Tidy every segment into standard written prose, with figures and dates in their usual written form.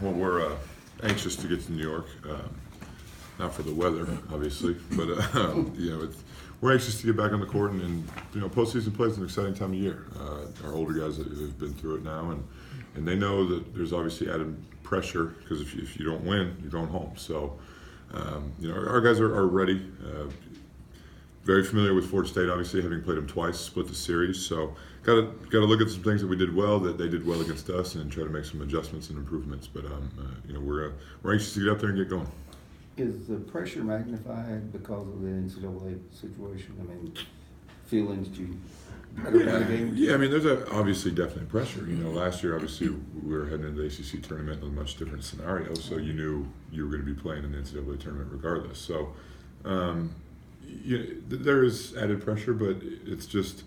Well, we're anxious to get to New York. Not for the weather, obviously, but we're anxious to get back on the court. And postseason play is an exciting time of year. Our older guys have been through it now, and they know that there's obviously added pressure because if you don't win, you're going home. So, our guys are ready. Very familiar with Florida State, obviously, having played them twice, split the series. So, got to look at some things that we did well, that they did well against us, and try to make some adjustments and improvements. But we're anxious to get up there and get going. Is the pressure magnified because of the NCAA situation? I mean, feelings you better win the game? Yeah, I mean, there's obviously definitely pressure. Last year, obviously, we were heading into the ACC tournament in a much different scenario, so you knew you were going to be playing in the NCAA tournament regardless. So, there is added pressure, but it's just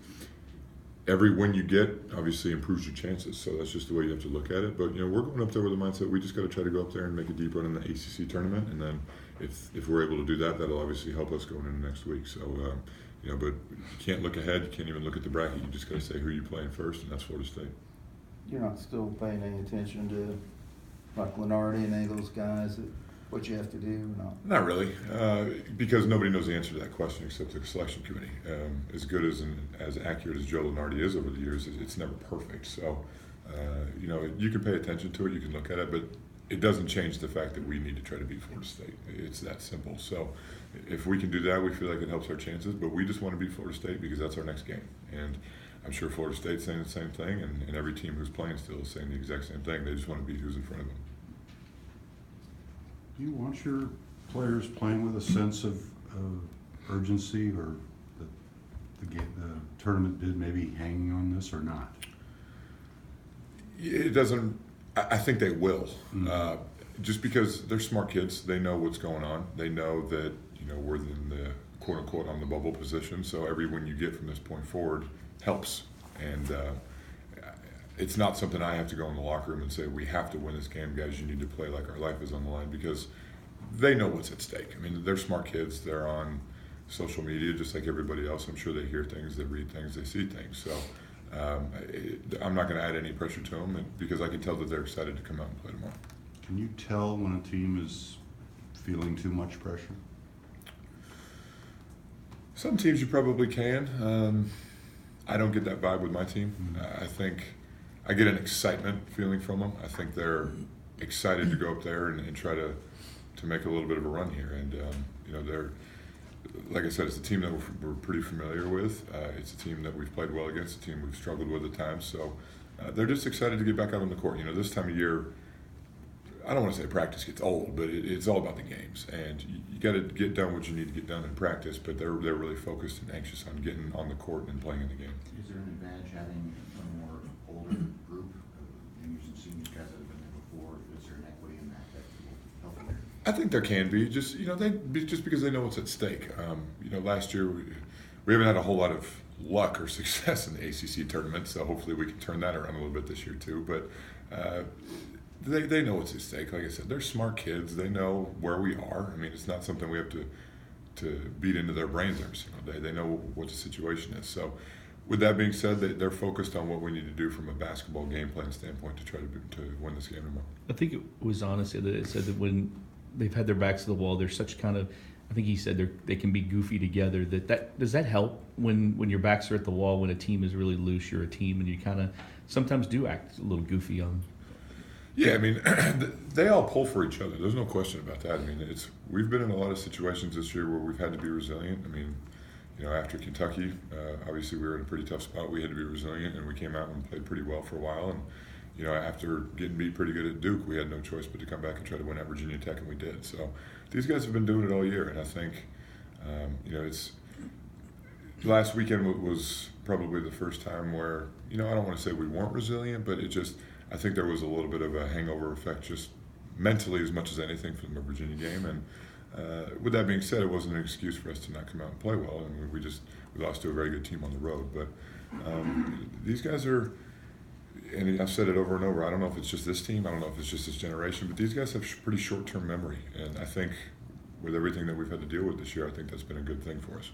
every win you get obviously improves your chances. So that's just the way you have to look at it. But we're going up there with the mindset we just got to try to go up there and make a deep run in the ACC tournament, and then if we're able to do that, that'll obviously help us going into next week. So but you can't look ahead. You can't even look at the bracket. You just got to say who you're playing first, and that's Florida State. You're not still paying any attention to like Lenardi and any of those guys that what you have to do or not? Not really, because nobody knows the answer to that question except the selection committee. As good as accurate as Joe Lenardi is over the years, it's never perfect. So, you can pay attention to it, you can look at it, but it doesn't change the fact that we need to try to beat Florida State. It's that simple. So, if we can do that, we feel like it helps our chances. But we just want to beat Florida State because that's our next game. And I'm sure Florida State's saying the same thing, and every team who's playing still is saying the exact same thing. They just want to beat who's in front of them. Do you want your players playing with a sense of urgency, or the tournament did maybe hanging on this, or not? It doesn't. I think they will, just because they're smart kids. They know what's going on. They know that we're in the quote unquote on the bubble position. So every win you get from this point forward helps, and it's not something I have to go in the locker room and say, we have to win this game, guys. You need to play like our life is on the line, because they know what's at stake. I mean, they're smart kids. They're on social media just like everybody else. I'm sure they hear things, they read things, they see things. So I'm not going to add any pressure to them, because I can tell that they're excited to come out and play tomorrow. Can you tell when a team is feeling too much pressure? Some teams you probably can. I don't get that vibe with my team. I think I get an excitement feeling from them. I think they're excited to go up there and try to make a little bit of a run here. And they're, like I said, it's a team that we're pretty familiar with. It's a team that we've played well against, a team we've struggled with at times. So they're just excited to get back out on the court. This time of year, I don't want to say practice gets old, but it's all about the games. And you got to get done what you need to get done in practice, but they're really focused and anxious on getting on the court and playing in the game. Is there an advantage having a more older group of juniors and seniors, guys that have been there before? Is there an equity in that will help there? I think there can be, just just because they know what's at stake. Last year we haven't had a whole lot of luck or success in the ACC tournament, so hopefully we can turn that around a little bit this year too. But they know what's at stake. Like I said, they're smart kids. They know where we are. I mean, it's not something we have to beat into their brains every single day. They know what the situation is. So, with that being said, they're focused on what we need to do from a basketball game plan standpoint to try to win this game tomorrow. I think it was honestly that it said that when they've had their backs to the wall, they're such kind of, I think he said they can be goofy together. Does that help when your backs are at the wall, when a team is really loose, you're a team, and you kind of sometimes do act a little goofy on? Yeah, I mean, they all pull for each other. There's no question about that. I mean, we've been in a lot of situations this year where we've had to be resilient. I mean, after Kentucky, obviously we were in a pretty tough spot. We had to be resilient, and we came out and played pretty well for a while. And after getting beat pretty good at Duke, we had no choice but to come back and try to win at Virginia Tech, and we did. So these guys have been doing it all year, and I think, it's last weekend was probably the first time where I don't want to say we weren't resilient, but I think there was a little bit of a hangover effect, just mentally as much as anything, from the Virginia game. And with that being said, it wasn't an excuse for us to not come out and play well. And we lost to a very good team on the road. But these guys are, and I've said it over and over, I don't know if it's just this team, I don't know if it's just this generation, but these guys have pretty short-term memory. And I think with everything that we've had to deal with this year, I think that's been a good thing for us.